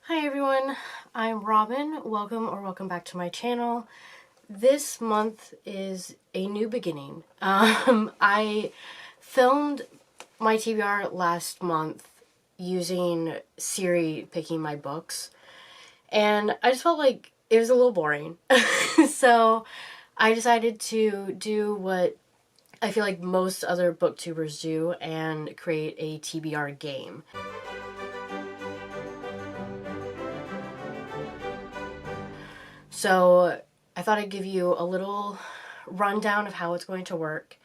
Hi everyone, I'm Robin. Welcome back to my channel. This month is a new beginning. I filmed my TBR last month using Siri picking my books, and I just felt like it was a little boring. So I decided to do what I feel like most other booktubers do and create a TBR game. So I thought I'd give you a little rundown of how it's going to work,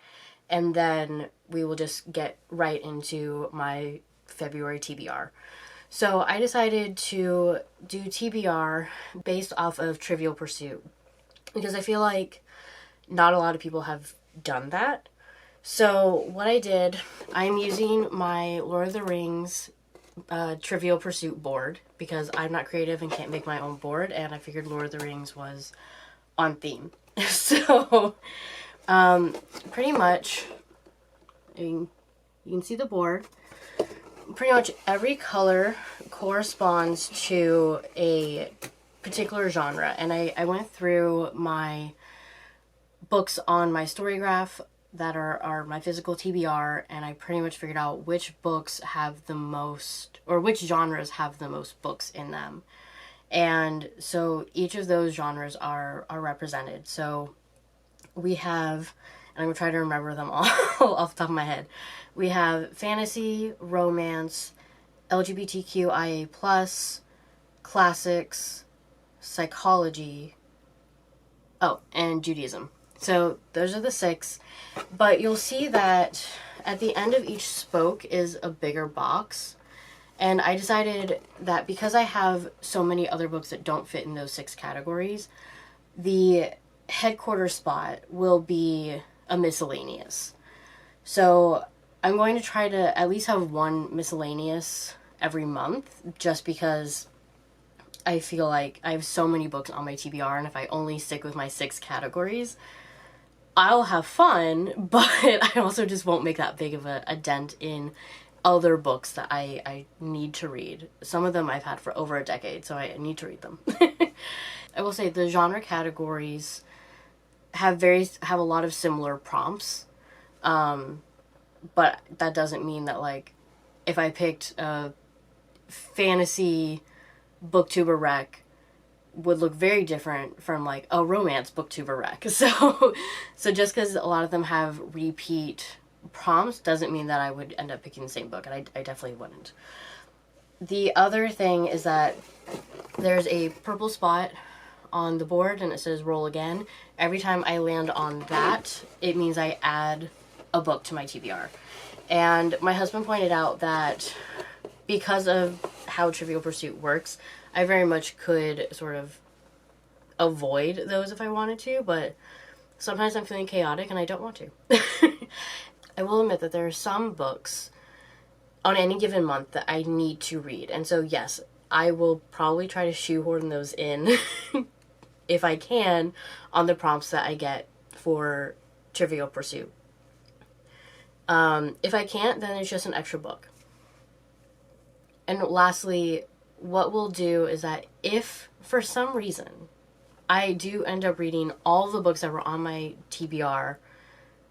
and then we will just get right into my February TBR. So I decided to do TBR based off of Trivial Pursuit because I feel like not a lot of people have done that. So what I did, I'm using my Lord of the Rings Trivial Pursuit board because I'm not creative and can't make my own board, and I figured Lord of the Rings was on theme. So pretty much you can see the board. Pretty much every color corresponds to a particular genre, and I went through my books on my story graph that are my physical TBR, and I pretty much figured out which books have the most, or which genres have the most books in them. And so each of those genres are represented. So we have, and I'm going to try to remember them all off the top of my head. We have fantasy, romance, LGBTQIA+, classics, psychology, and Judaism. So those are the 6, but you'll see that at the end of each spoke is a bigger box, and I decided that because I have so many other books that don't fit in those 6 categories, the headquarter spot will be a miscellaneous. So I'm going to try to at least have one miscellaneous every month, just because I feel like I have so many books on my TBR, and if I only stick with my 6 categories, I'll have fun, but I also just won't make that big of a dent in other books that I need to read. Some of them I've had for over a decade, so I need to read them. I will say the genre categories have a lot of similar prompts, but that doesn't mean that, like, if I picked a fantasy booktuber rec would look very different from like a romance booktuber rec. So just because a lot of them have repeat prompts doesn't mean that I would end up picking the same book, and I definitely wouldn't. The other thing is that there's a purple spot on the board and it says roll again. Every time I land on that, it means I add a book to my TBR. And my husband pointed out that because of how Trivial Pursuit works, I very much could sort of avoid those if I wanted to, but sometimes I'm feeling chaotic and I don't want to. I will admit that there are some books on any given month that I need to read, and so yes, I will probably try to shoehorn those in if I can on the prompts that I get for Trivial Pursuit. If I can't, then it's just an extra book. And lastly, what we'll do is that if, for some reason, I do end up reading all the books that were on my TBR,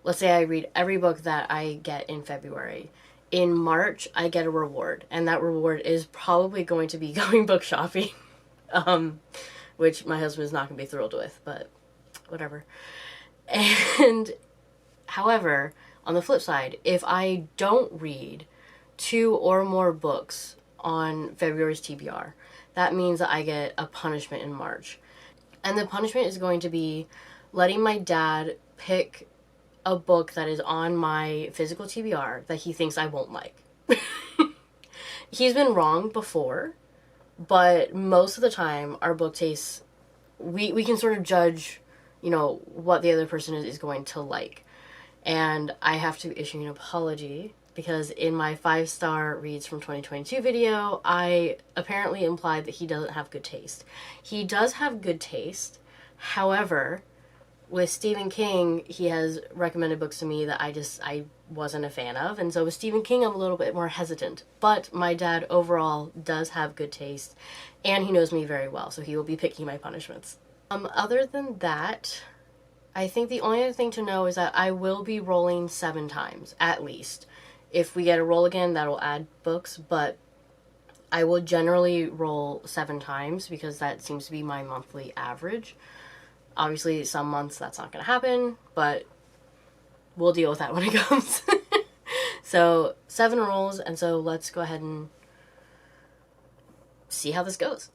let's say I read every book that I get in February, in March, I get a reward, and that reward is probably going to be going book shopping, which my husband is not going to be thrilled with, but whatever. And, however, on the flip side, if I don't read 2 or more books on February's TBR, that means that I get a punishment in March. And the punishment is going to be letting my dad pick a book that is on my physical TBR that he thinks I won't like. He's been wrong before, but most of the time our book tastes, we can sort of judge, what the other person is going to like. And I have to issue an apology because in my 5-star reads from 2022 video, I apparently implied that he doesn't have good taste. He does have good taste. However, with Stephen King, he has recommended books to me that I wasn't a fan of. And so with Stephen King, I'm a little bit more hesitant. But my dad overall does have good taste, and he knows me very well, so he will be picking my punishments. Other than that, I think the only other thing to know is that I will be rolling 7 times, at least. If we get a roll again, that'll add books, but I will generally roll 7 times because that seems to be my monthly average. Obviously, some months that's not going to happen, but we'll deal with that when it comes. So, 7 rolls, and so let's go ahead and see how this goes.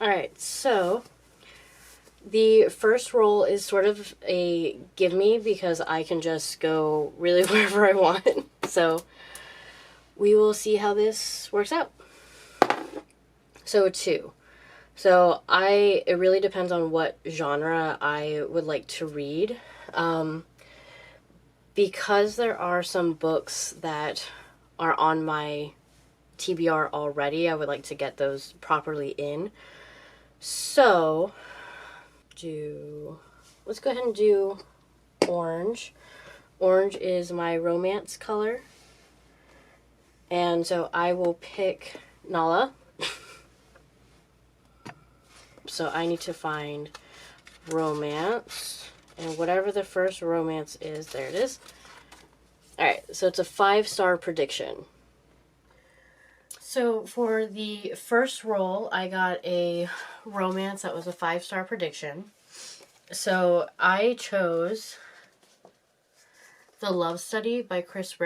Alright, so the first roll is sort of a give me because I can just go really wherever I want. So, we will see how this works out. So, 2. So, it really depends on what genre I would like to read. Because there are some books that are on my TBR already, I would like to get those properly in. So, let's go ahead and do orange. Orange is my romance color. And so I will pick Nala. So I need to find romance. And whatever the first romance is, there it is. Alright, so it's a 5-star prediction. So for the first roll, I got a romance that was a 5-star prediction. So I chose The Love Study by Kris.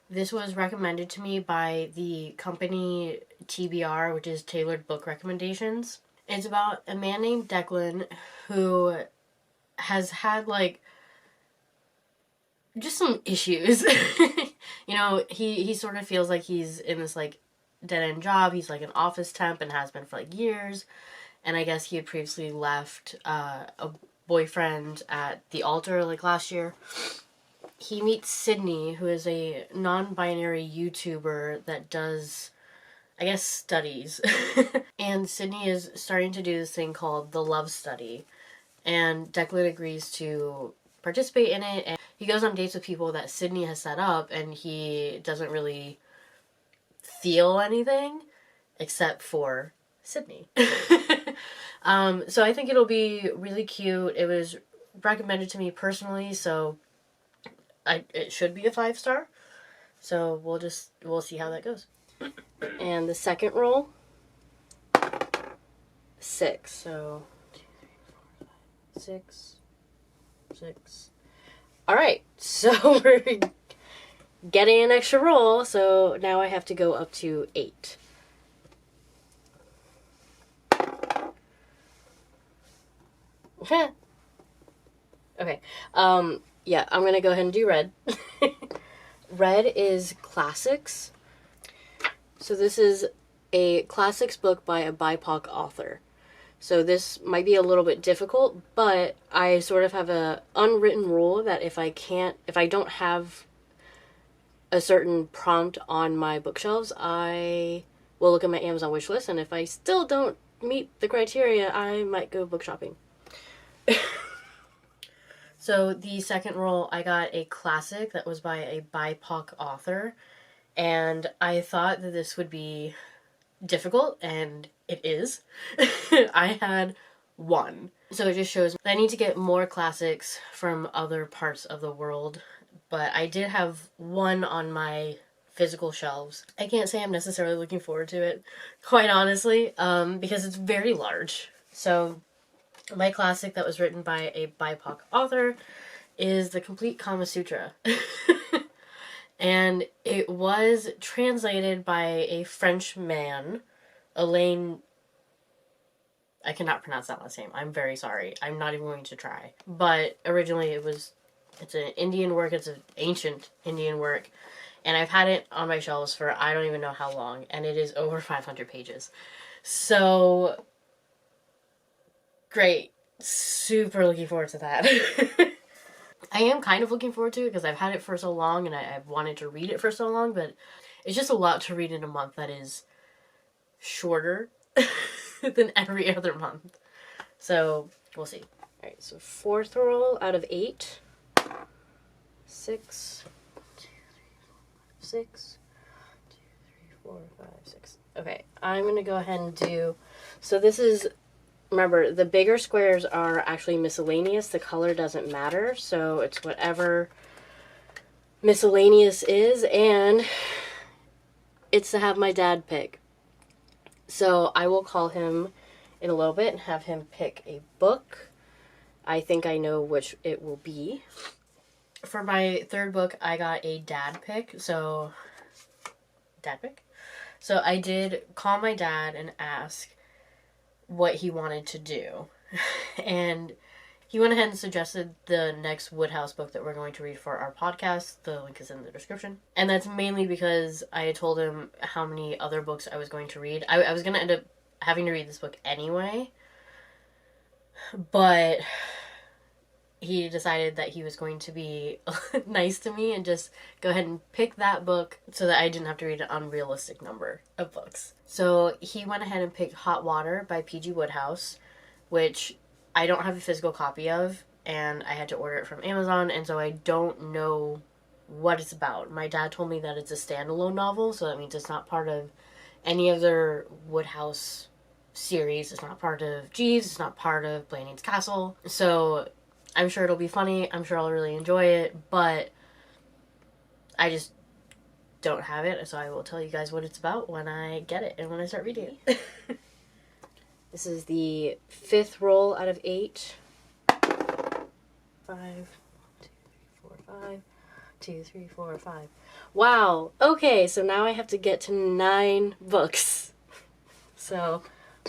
This was recommended to me by the company TBR, which is Tailored Book Recommendations. It's about a man named Declan who has had, like, just some issues. You know, he sort of feels like he's in this, like, dead-end job. He's, like, an office temp and has been for, like, years. And I guess he had previously left a boyfriend at the altar, like, last year. He meets Sydney, who is a non-binary YouTuber that does, I guess, studies. And Sydney is starting to do this thing called The Love Study. And Declan agrees to participate in it. And he goes on dates with people that Sydney has set up, and he doesn't really feel anything except for Sydney. So I think it'll be really cute. It was recommended to me personally, so it should be a 5-star. So we'll see how that goes. And the second roll, 6. So 2, 3, 4, 5, 6, 6. All right, so we're getting an extra roll. So now I have to go up to 8. Okay. Yeah, I'm gonna go ahead and do red. Red is classics. So this is a classics book by a BIPOC author. So this might be a little bit difficult, but I sort of have a unwritten rule that if I don't have a certain prompt on my bookshelves, I will look at my Amazon wish list, and if I still don't meet the criteria, I might go book shopping. So the second roll, I got a classic that was by a BIPOC author, and I thought that this would be difficult, and it is. I had 1. So it just shows that I need to get more classics from other parts of the world, but I did have 1 on my physical shelves. I can't say I'm necessarily looking forward to it, quite honestly, because it's very large. So my classic that was written by a BIPOC author is The Complete Kama Sutra. And it was translated by a French man, Elaine. I cannot pronounce that last name. I'm very sorry. I'm not even going to try. But originally it's an Indian work. It's an ancient Indian work. And I've had it on my shelves for I don't even know how long. And it is over 500 pages. So, great. Super looking forward to that. I am kind of looking forward to it because I've had it for so long and I've wanted to read it for so long, but it's just a lot to read in a month that is shorter than every other month. So, we'll see. Alright, so 4th roll out of 8. 6, 6, 2, 3, 4, 5, 6. Okay, I'm going to go ahead and do... So this is... Remember, the bigger squares are actually miscellaneous. The color doesn't matter, so it's whatever miscellaneous is, and it's to have my dad pick. So I will call him in a little bit and have him pick a book. I think I know which it will be. For my third book, I got a dad pick, so... Dad pick? So I did call my dad and ask what he wanted to do. And he went ahead and suggested the next Wodehouse book that we're going to read for our podcast. The link is in the description. And that's mainly because I had told him how many other books I was going to read. I was going to end up having to read this book anyway. But he decided that he was going to be nice to me and just go ahead and pick that book so that I didn't have to read an unrealistic number of books. So he went ahead and picked Hot Water by PG Wodehouse, which I don't have a physical copy of, and I had to order it from Amazon, and so I don't know what it's about. My dad told me that it's a standalone novel, so that means it's not part of any of their Wodehouse series. It's not part of Jeeves, it's not part of Blanding's Castle, so I'm sure it'll be funny. I'm sure I'll really enjoy it, but I just don't have it, so I will tell you guys what it's about when I get it and when I start reading it. This is the 5th roll out of 8. 5, 1, 2, 3, 4, 5. 2, 3, 4, 5. Wow. Okay, so now I have to get to 9 books. So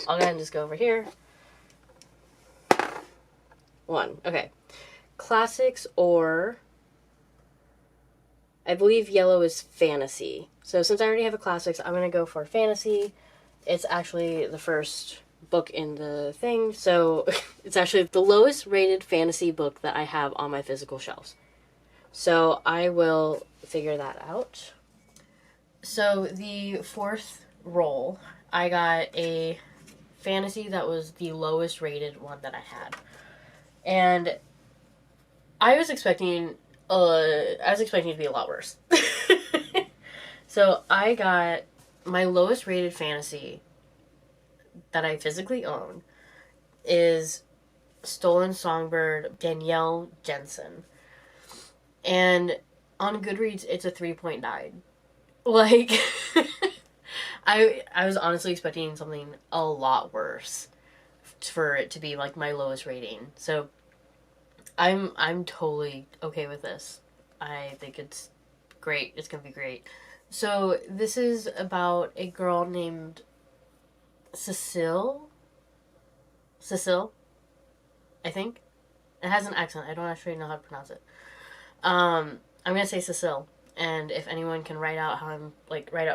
I'll go ahead and just go over here. 1. Okay. Classics, or I believe yellow is fantasy. So since I already have a classics, I'm going to go for fantasy. It's actually the first book in the thing, so it's actually the lowest rated fantasy book that I have on my physical shelves. So I will figure that out. So the 4th roll, I got a fantasy that was the lowest rated one that I had. And I was expecting it to be a lot worse. So I got my lowest rated fantasy that I physically own is Stolen Songbird, Danielle Jensen. And on Goodreads, it's a 3.9. Like, I was honestly expecting something a lot worse for it to be like my lowest rating. So I'm totally okay with this. I think it's great. It's gonna be great. So this is about a girl named Cecile, I think. It has an accent. I don't actually know how to pronounce it. I'm gonna say Cecile, and if anyone can write out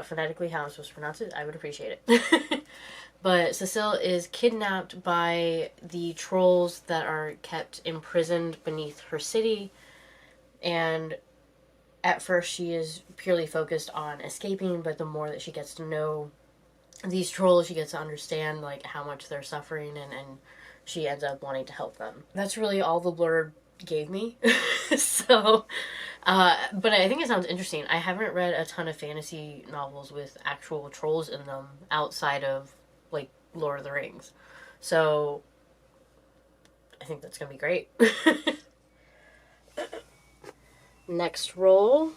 phonetically how I'm supposed to pronounce it, I would appreciate it. But Cecile is kidnapped by the trolls that are kept imprisoned beneath her city, and at first she is purely focused on escaping, but the more that she gets to know these trolls, she gets to understand like how much they're suffering, and she ends up wanting to help them. That's really all the blurb gave me. So, but I think it sounds interesting. I haven't read a ton of fantasy novels with actual trolls in them outside of like Lord of the Rings. So I think that's gonna be great. Next roll.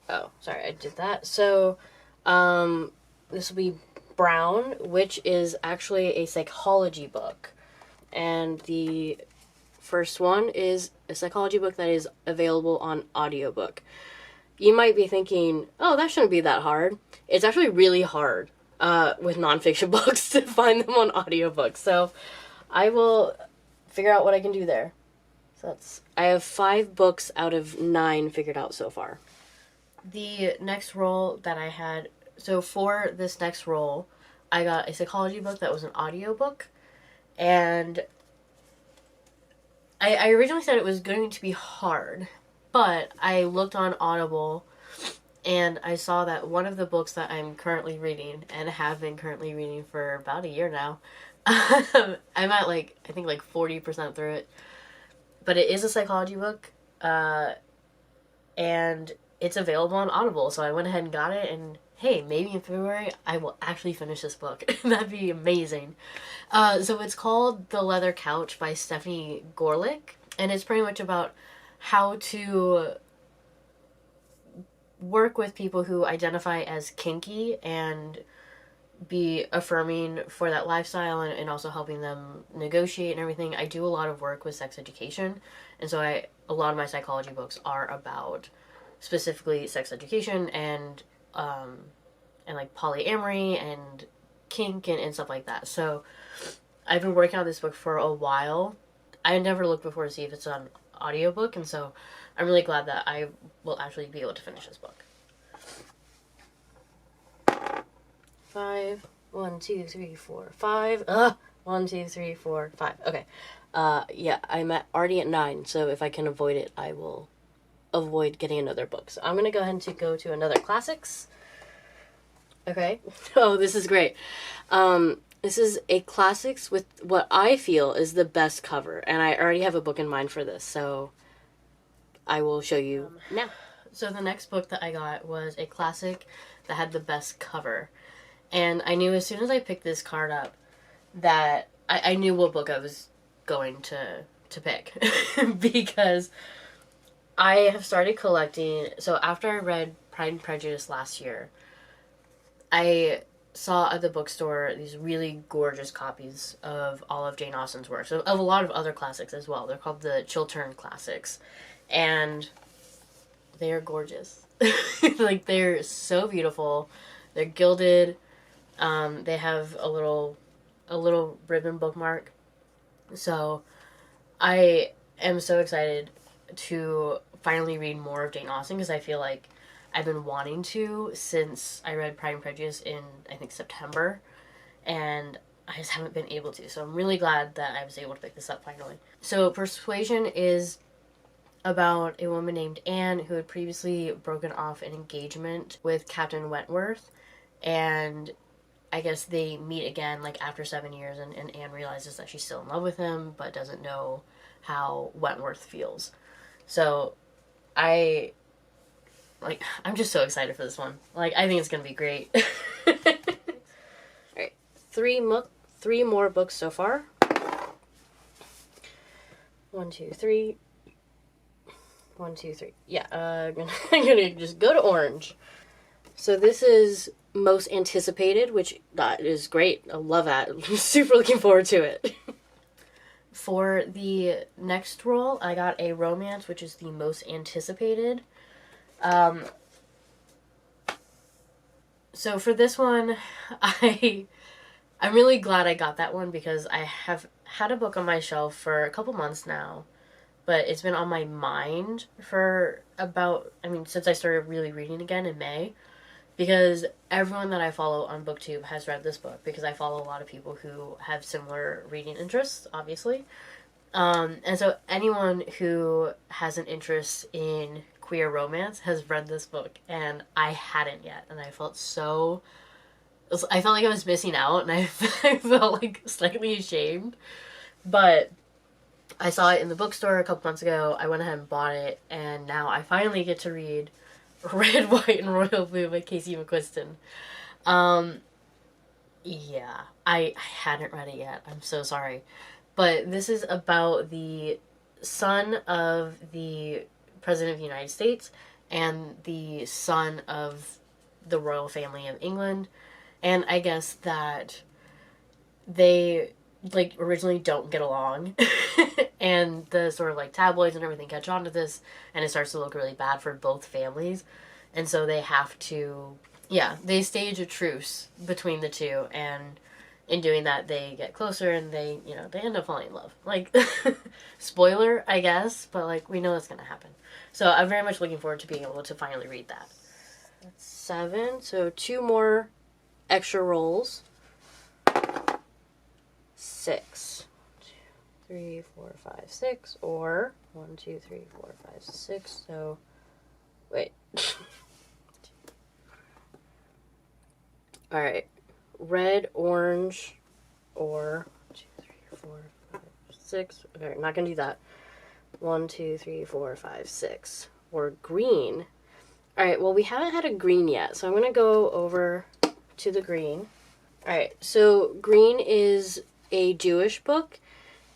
Oh, sorry, I did that. So this will be Brown, which is actually a psychology book. And the first one is a psychology book that is available on audiobook. You might be thinking, oh, that shouldn't be that hard. It's actually really hard with nonfiction books to find them on audiobook. So I will figure out what I can do there. So I have 5 books out of 9 figured out so far. The next roll that I had, so for this next roll, I got a psychology book that was an audiobook. And I originally said it was going to be hard, but I looked on Audible and I saw that one of the books that I'm currently reading, and have been currently reading for about a year now, I'm at I think 40% through it, but it is a psychology book, and it's available on Audible. So I went ahead and got it, and hey, maybe in February I will actually finish this book. That'd be amazing. So it's called The Leather Couch by Stefani Goerlich, and it's pretty much about how to work with people who identify as kinky and be affirming for that lifestyle, and also helping them negotiate and everything. I do a lot of work with sex education, and so a lot of my psychology books are about specifically sex education and like polyamory and kink and stuff like that. So I've been working on this book for a while. I never looked before to see if it's on audiobook, and so I'm really glad that I will actually be able to finish this book. 5, 1, 2, 3, 4, 5. 1, 2, 3, 4, 5. Okay. Yeah, I'm already at 9, so if I can avoid it, I will avoid getting another book. So I'm gonna go ahead and go to another classics. Okay. Oh, this is great. This is a classics with what I feel is the best cover, and I already have a book in mind for this, so I will show you now. So the next book that I got was a classic that had the best cover. And I knew as soon as I picked this card up that I knew what book I was going to pick. Because I have started collecting. So after I read Pride and Prejudice last year, I saw at the bookstore these really gorgeous copies of all of Jane Austen's works, of a lot of other classics as well. They're called the Chiltern Classics. And they are gorgeous. Like, they're so beautiful. They're gilded. They have a little ribbon bookmark. So I am so excited to finally read more of Jane Austen, because I feel like I've been wanting to since I read Pride and Prejudice in, I think, September, and I just haven't been able to. So I'm really glad that I was able to pick this up finally. So Persuasion is about a woman named Anne who had previously broken off an engagement with Captain Wentworth, and I guess they meet again like after 7 years, and Anne realizes that she's still in love with him but doesn't know how Wentworth feels. So I'm just so excited for this one. Like, I think it's gonna be great. Alright, three more books so far. 1, 2, 3. 1, 2, 3. Yeah, I'm gonna just go to orange. So this is Most Anticipated, which that is great. I love that. I'm super looking forward to it. For the next roll, I got a romance, which is the Most Anticipated. So for this one, I'm really glad I got that one, because I have had a book on my shelf for a couple months now, but it's been on my mind for since I started really reading again in May, because everyone that I follow on BookTube has read this book, because I follow a lot of people who have similar reading interests, obviously. And so anyone who has an interest in queer romance has read this book, and I hadn't yet, and I felt like I was missing out, and I felt like slightly ashamed. But I saw it in the bookstore a couple months ago. I went ahead and bought it, and now I finally get to read Red, White, and Royal Blue by Casey McQuiston. Yeah, I hadn't read it yet. I'm so sorry. But this is about the son of the President of the United States and the son of the royal family of England. And I guess that they, originally don't get along. And the sort of, tabloids and everything catch on to this, and it starts to look really bad for both families. And so they have to, they stage a truce between the two, and in doing that, they get closer, and they end up falling in love. Spoiler, I guess, but, we know that's gonna happen. So I'm very much looking forward to being able to finally read that. That's 7, so 2 more extra rolls. 6. 1, 2, 3, 4, 5, 6, or 1, 2, 3, 4, 5, 6. So, wait. All right, red, orange, or 1, 2, 3, 4, 5, 6. Okay, I'm not gonna do that. 1, 2, 3, 4, 5, 6. Or green. Alright, well, we haven't had a green yet, so I'm going to go over to the green. Alright, so green is a Jewish book,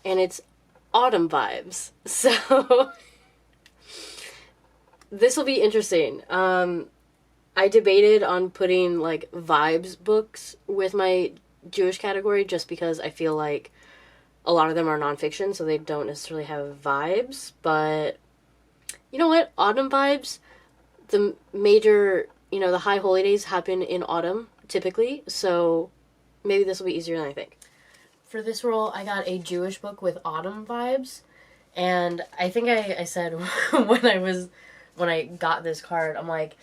and it's autumn vibes. So, this will be interesting. I debated on putting, like, vibes books with my Jewish category just because I feel like a lot of them are nonfiction, so they don't necessarily have vibes. But, you know what? Autumn vibes, the major, the high holy days happen in autumn, typically, so maybe this will be easier than I think. For this role, I got a Jewish book with autumn vibes, and I think I said when I got this card, I'm like,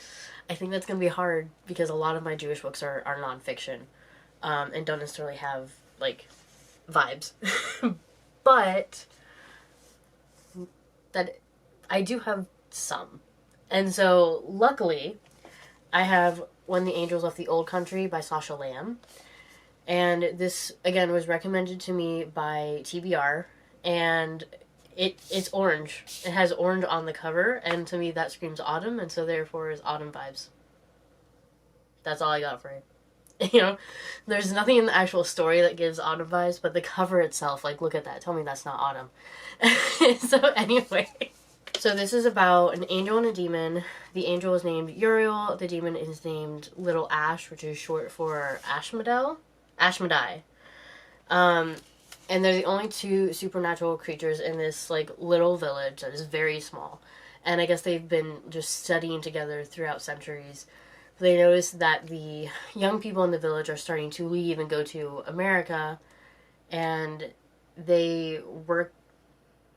I think that's going to be hard because a lot of my Jewish books are nonfiction, and don't necessarily have, like, vibes. But that I do have some. And so, luckily, I have When the Angels Left the Old Country by Sacha Lamb. And this, again, was recommended to me by TBR. And it's orange. It has orange on the cover. And to me, that screams autumn. And so, therefore, is autumn vibes. That's all I got for it. There's nothing in the actual story that gives autumn vibes. But the cover itself, like, look at that. Tell me that's not autumn. So, anyway. So this is about an angel and a demon. The angel is named Uriel. The demon is named Little Ash, which is short for Ashmedai. And they're the only two supernatural creatures in this, like, little village that is very small. And I guess they've been just studying together throughout centuries. They notice that the young people in the village are starting to leave and go to America. And they work...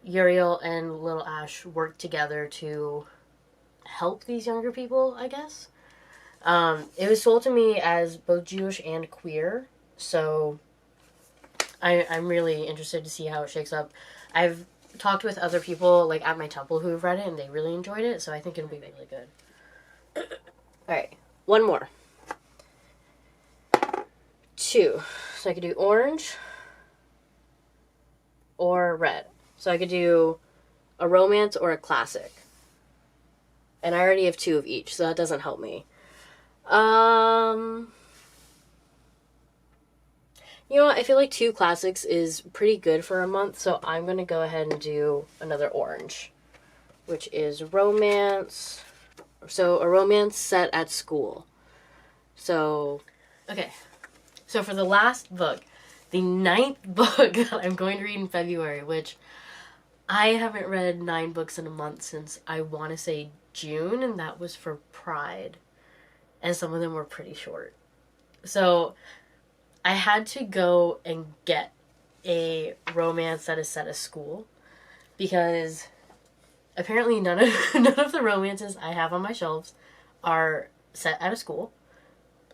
Uriel and Little Ash work together to help these younger people, I guess. It was sold to me as both Jewish and queer, so I'm really interested to see how it shakes up. I've talked with other people, like, at my temple who've read it, and they really enjoyed it, so I think it'll be really good. Alright, one more. 2. So I could do orange or red. So I could do a romance or a classic. And I already have 2 of each, so that doesn't help me. You know what? I feel like 2 classics is pretty good for a month, so I'm going to go ahead and do another orange, which is romance. So a romance set at school. So, okay. So for the last book, the 9th book that I'm going to read in February, which... I haven't read 9 books in a month since, I want to say, June, and that was for Pride. And some of them were pretty short. So, I had to go and get a romance that is set at school. Because apparently none of the romances I have on my shelves are set at a school.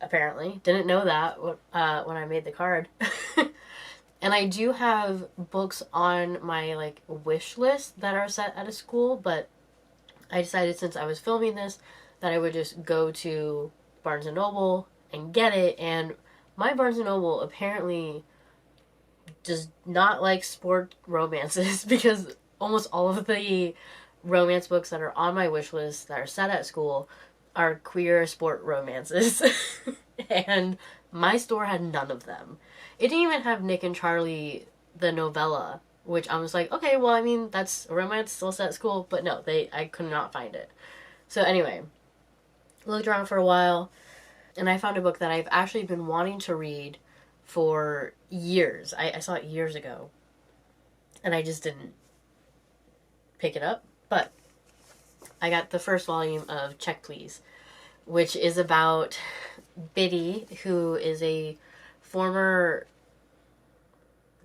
Apparently. Didn't know that when I made the card. And I do have books on my, like, wish list that are set at a school, but I decided since I was filming this that I would just go to Barnes & Noble and get it, and my Barnes & Noble apparently does not like sport romances because almost all of the romance books that are on my wish list that are set at school are queer sport romances. And my store had none of them. It didn't even have Nick and Charlie, the novella, which I was like, okay, well, I mean, that's a romance still set at school, but no, I could not find it. So anyway, looked around for a while, and I found a book that I've actually been wanting to read for years. I saw it years ago, and I just didn't pick it up, but I got the first volume of Check Please, which is about Biddy, who is a former,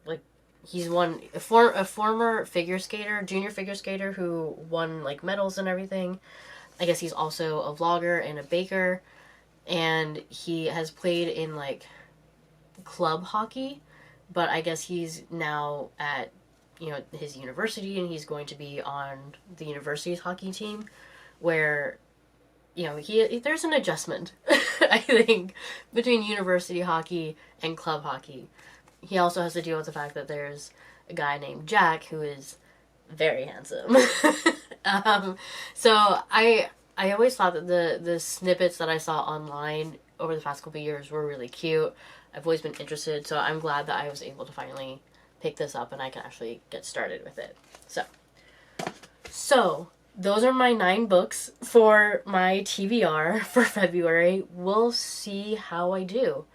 like, a former figure skater, junior figure skater who won, like, medals and everything. I guess he's also a vlogger and a baker, and he has played in, like, club hockey, but I guess he's now at, his university, and he's going to be on the university's hockey team, where, there's an adjustment, I think, between university hockey and club hockey. He also has to deal with the fact that there's a guy named Jack who is very handsome. So I always thought that the snippets that I saw online over the past couple of years were really cute. I've always been interested, so I'm glad that I was able to finally pick this up and I can actually get started with it. So those are my 9 books for my TBR for February. We'll see how I do.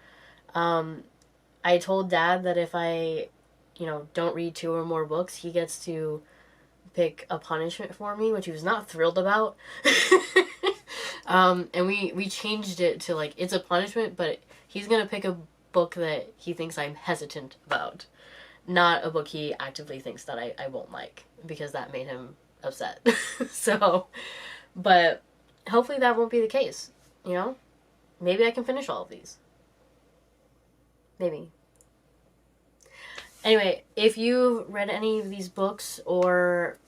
I told Dad that if I, don't read 2 or more books, he gets to pick a punishment for me, which he was not thrilled about. And we changed it to, like, it's a punishment, but he's gonna pick a book that he thinks I'm hesitant about. Not a book he actively thinks that I won't like, because that made him upset. So, but hopefully that won't be the case, Maybe I can finish all of these. Maybe. Anyway, if you've read any of these books or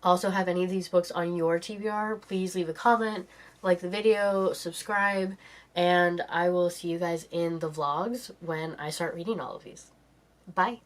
also have any of these books on your TBR, please leave a comment, like the video, subscribe, and I will see you guys in the vlogs when I start reading all of these. Bye!